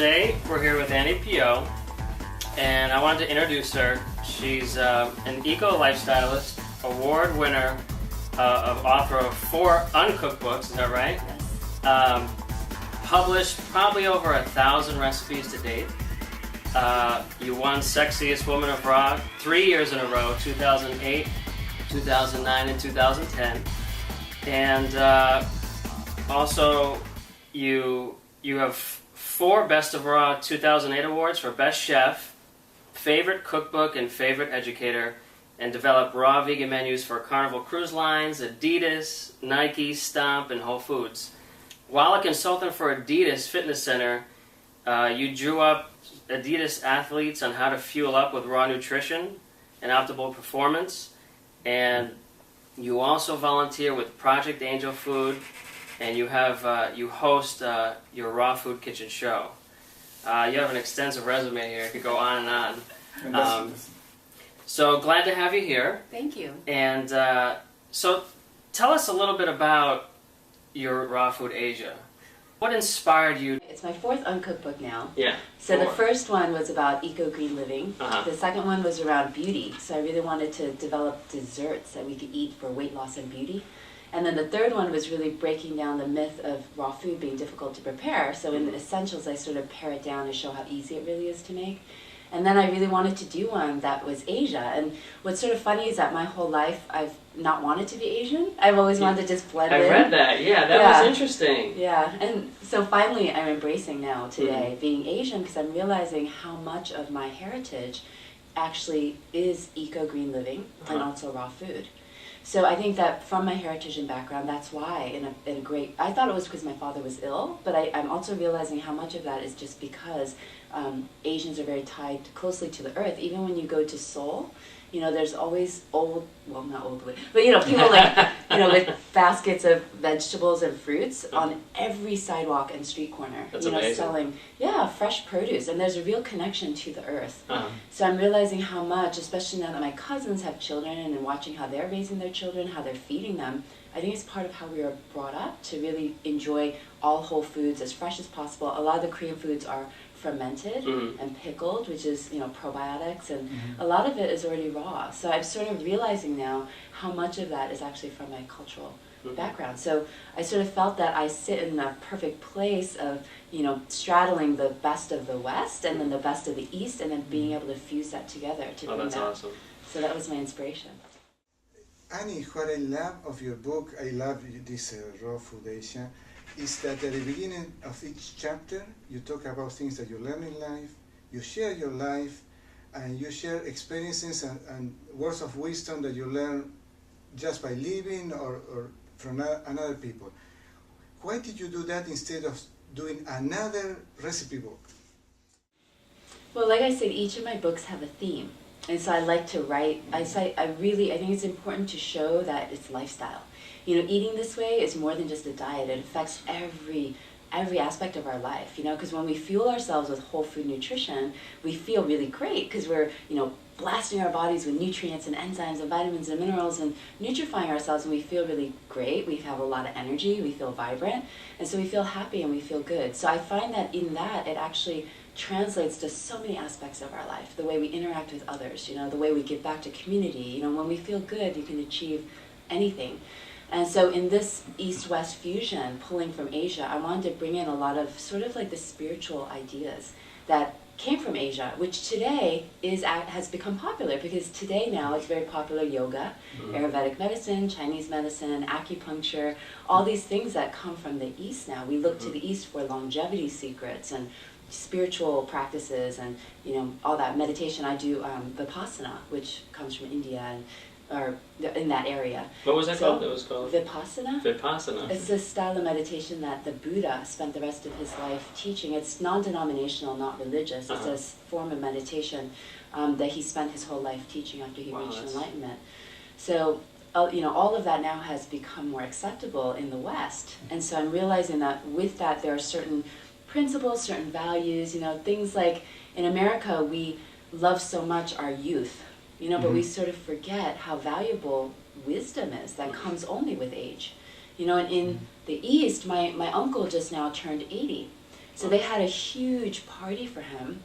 today we're here with Phyo, and I wanted to introduce her. She's an Eco-Lifestylist, award winner, author of 4 uncooked books, is that right? Yes. Published probably over 1,000 recipes to date. You won Sexiest Woman of Raw 3 years in a row, 2008, 2009, and 2010. And also you have 4 Best of Raw 2008 awards for Best Chef, Favorite Cookbook, and Favorite Educator, and developed raw vegan menus for Carnival Cruise Lines, Adidas, Nike, Stomp, and Whole Foods. While a consultant for Adidas Fitness Center, you drew up Adidas athletes on how to fuel up with raw nutrition and optimal performance, and you also volunteer with Project Angel Food, and you host your Raw Food Kitchen show. You have an extensive resume here. It could go on and on. So glad to have you here. Thank you. And so tell us a little bit about your Raw Food Asia. What inspired you? It's my 4th uncooked book now. Yeah. So the first one was about eco-green living. Uh-huh. The second one was around beauty. So I really wanted to develop desserts that we could eat for weight loss and beauty. And then the third one was really breaking down the myth of raw food being difficult to prepare. So in the essentials, I sort of pare it down to show how easy it really is to make. And then I really wanted to do one that was Asia. And what's sort of funny is that my whole life I've not wanted to be Asian. I've always wanted to just blend in. I read that. Yeah, that was interesting. Yeah, and so finally I'm embracing now today being Asian, because I'm realizing how much of my heritage actually is eco-green living and also raw food. So I think that from my heritage and background, that's why I thought it was because my father was ill, but I'm also realizing how much of that is just because Asians are very tied closely to the earth. Even when you go to Seoul, you know, there's always not old, but you know, people like, you know, with baskets of vegetables and fruits on every sidewalk and street corner. That's amazing. Selling, fresh produce, and there's a real connection to the earth. So I'm realizing how much, especially now that my cousins have children and watching how they're raising their children, how they're feeding them, I think it's part of how we were brought up to really enjoy all whole foods as fresh as possible. A lot of the Korean foods are fermented and pickled, which is, you know, probiotics, and a lot of it is already raw. So I'm sort of realizing now how much of that is actually from my cultural background. So I sort of felt that I sit in a perfect place of, you know, straddling the best of the West and then the best of the East, and then being able to fuse that together to bring that's that. Awesome. So that was my inspiration. Annie, what I love of your book, I love this Raw Food Asia, is that at the beginning of each chapter, you talk about things that you learn in life, you share your life, and you share experiences and words of wisdom that you learn just by living or from another people. Why did you do that instead of doing another recipe book? Well, like I said, each of my books have a theme. And so I like to write, I think it's important to show that it's lifestyle. You know, eating this way is more than just a diet. It affects every aspect of our life, you know, because when we fuel ourselves with whole food nutrition, we feel really great because we're, you know, blasting our bodies with nutrients and enzymes and vitamins and minerals and nutrifying ourselves, and we feel really great. We have a lot of energy, we feel vibrant, and so we feel happy and we feel good. So I find that in that, it actually translates to so many aspects of our life, the way we interact with others, you know, the way we give back to community. You know, when we feel good, you can achieve anything. And so in this East-West fusion, pulling from Asia, I wanted to bring in a lot of sort of like the spiritual ideas that came from Asia, which today has become popular, because today now it's very popular yoga, Ayurvedic medicine, Chinese medicine, acupuncture, all these things that come from the East now. We look to the East for longevity secrets and spiritual practices and, you know, all that meditation. I do Vipassana, which comes from India or in that area. What was that called? It was called Vipassana. Vipassana. It's a style of meditation that the Buddha spent the rest of his life teaching. It's non-denominational, not religious. It's a form of meditation that he spent his whole life teaching after he reached enlightenment. So, you know, all of that now has become more acceptable in the West. And so I'm realizing that with that there are certain principles, certain values, you know, things like in America we love so much our youth. You know, but we sort of forget how valuable wisdom is that comes only with age. You know, and in the East, my uncle just now turned 80. So they had a huge party for him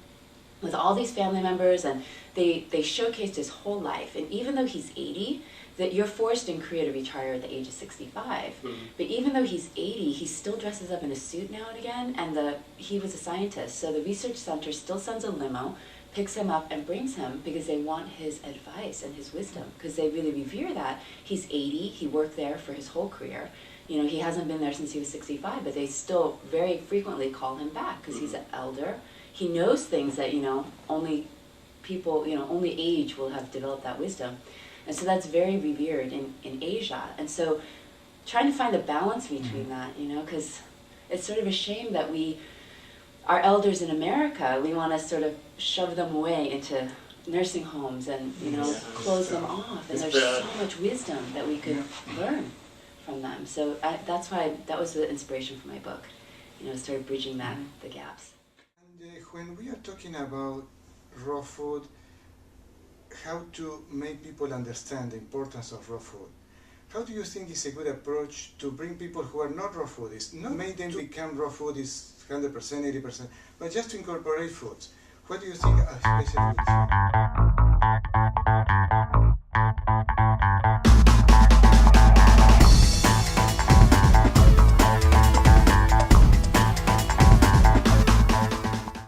with all these family members, and they showcased his whole life. And even though he's 80, that you're forced in Korea to retire at the age of 65. But even though he's 80, he still dresses up in a suit now and again, and he was a scientist. So the research center still sends a limo, picks him up and brings him because they want his advice and his wisdom, because they really revere that. He's 80, he worked there for his whole career. You know, he hasn't been there since he was 65, but they still very frequently call him back because he's an elder. He knows things that, you know, only people, you know, only age will have developed that wisdom. And so that's very revered in Asia. And so trying to find a balance between that, you know, because it's sort of a shame that our elders in America, we want to sort of shove them away into nursing homes and, you know, close them off. And there's so much wisdom that we could learn from them. So that's why that was the inspiration for my book, you know, started bridging the gaps. And when we are talking about raw food, how to make people understand the importance of raw food, how do you think is a good approach to bring people who are not raw foodies, not make them become raw foodies 100%, 80%, but just to incorporate foods? What do you think, especially with food?